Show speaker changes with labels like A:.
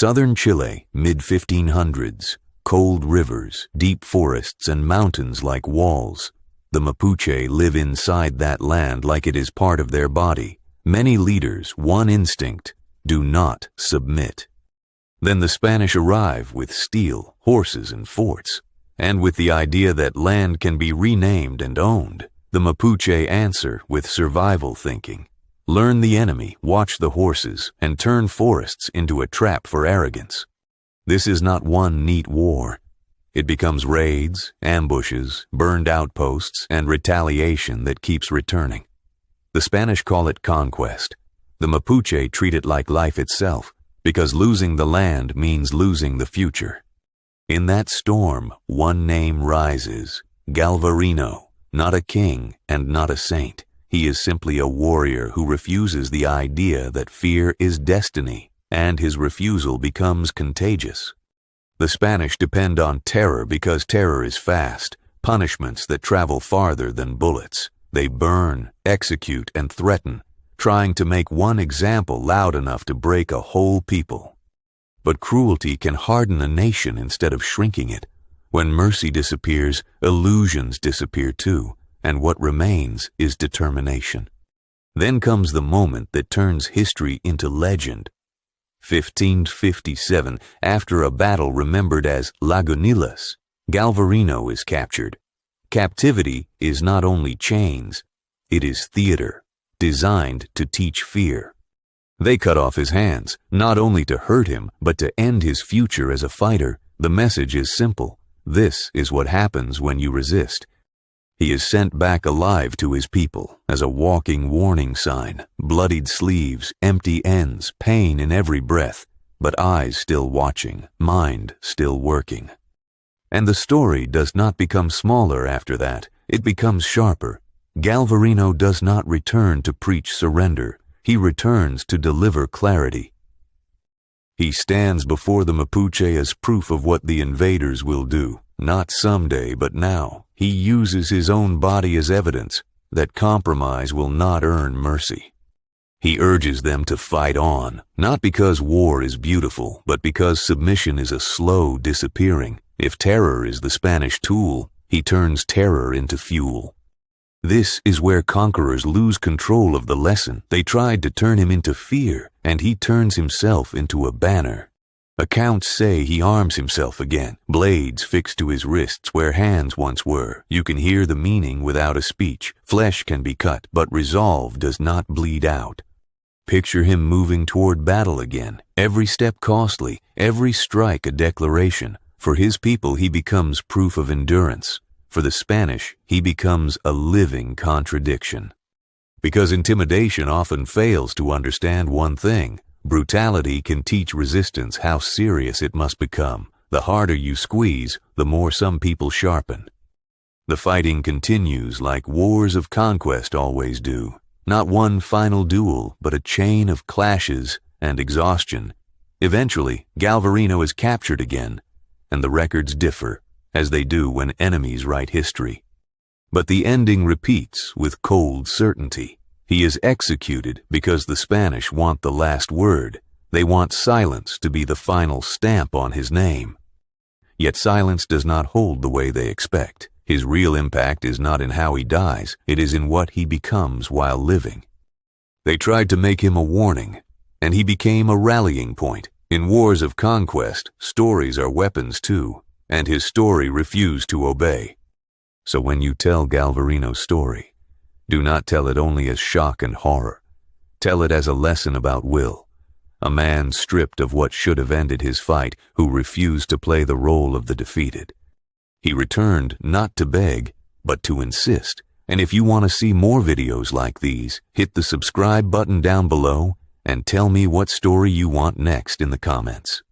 A: Southern Chile, mid-1500s. Cold rivers, deep forests, and mountains like walls. The Mapuche live inside that land like it is part of their body. Many leaders, one instinct: do not submit. Then the Spanish arrive with steel, horses, and forts. And with the idea that land can be renamed and owned, the Mapuche answer with survival thinking. Learn the enemy, watch the horses, and turn forests into a trap for arrogance. This is not one neat war. It becomes raids, ambushes, burned outposts, and retaliation that keeps returning. The Spanish call it conquest. The Mapuche treat it like life itself, because losing the land means losing the future. In that storm, one name rises: Galvarino, not a king and not a saint. He is simply a warrior who refuses the idea that fear is destiny, and his refusal becomes contagious. The Spanish depend on terror because terror is fast, punishments that travel farther than bullets. They burn, execute, and threaten, trying to make one example loud enough to break a whole people. But cruelty can harden a nation instead of shrinking it. When mercy disappears, illusions disappear too, and what remains is determination. Then comes the moment that turns history into legend. 1557, after a battle remembered as Lagunillas, Galvarino is captured. Captivity is not only chains, it is theater, designed to teach fear. They cut off his hands, not only to hurt him, but to end his future as a fighter. The message is simple: this is what happens when you resist. He is sent back alive to his people as a walking warning sign: bloodied sleeves, empty ends, pain in every breath, but eyes still watching, mind still working. And the story does not become smaller after that, it becomes sharper. Galvarino does not return to preach surrender, he returns to deliver clarity. He stands before the Mapuche as proof of what the invaders will do, not someday but now. He uses his own body as evidence that compromise will not earn mercy. He urges them to fight on, not because war is beautiful, but because submission is a slow disappearing. If terror is the Spanish tool, he turns terror into fuel. This is where conquerors lose control of the lesson. They tried to turn him into fear, and he turns himself into a banner. Accounts say he arms himself again, blades fixed to his wrists where hands once were. You can hear the meaning without a speech. Flesh can be cut, but resolve does not bleed out. Picture him moving toward battle again, every step costly, every strike a declaration. For his people he becomes proof of endurance. For the Spanish, he becomes a living contradiction. Because intimidation often fails to understand one thing: brutality can teach resistance how serious it must become. The harder you squeeze, the more some people sharpen. The fighting continues like wars of conquest always do. Not one final duel, but a chain of clashes and exhaustion. Eventually, Galvarino is captured again, and the records differ, as they do when enemies write history. But the ending repeats with cold certainty. He is executed because the Spanish want the last word. They want silence to be the final stamp on his name. Yet silence does not hold the way they expect. His real impact is not in how he dies, it is in what he becomes while living. They tried to make him a warning, and he became a rallying point. In wars of conquest, stories are weapons too, and his story refused to obey. So when you tell Galvarino's story, do not tell it only as shock and horror. Tell it as a lesson about will. A man stripped of what should have ended his fight, who refused to play the role of the defeated. He returned not to beg, but to insist. And if you want to see more videos like these, hit the subscribe button down below and tell me what story you want next in the comments.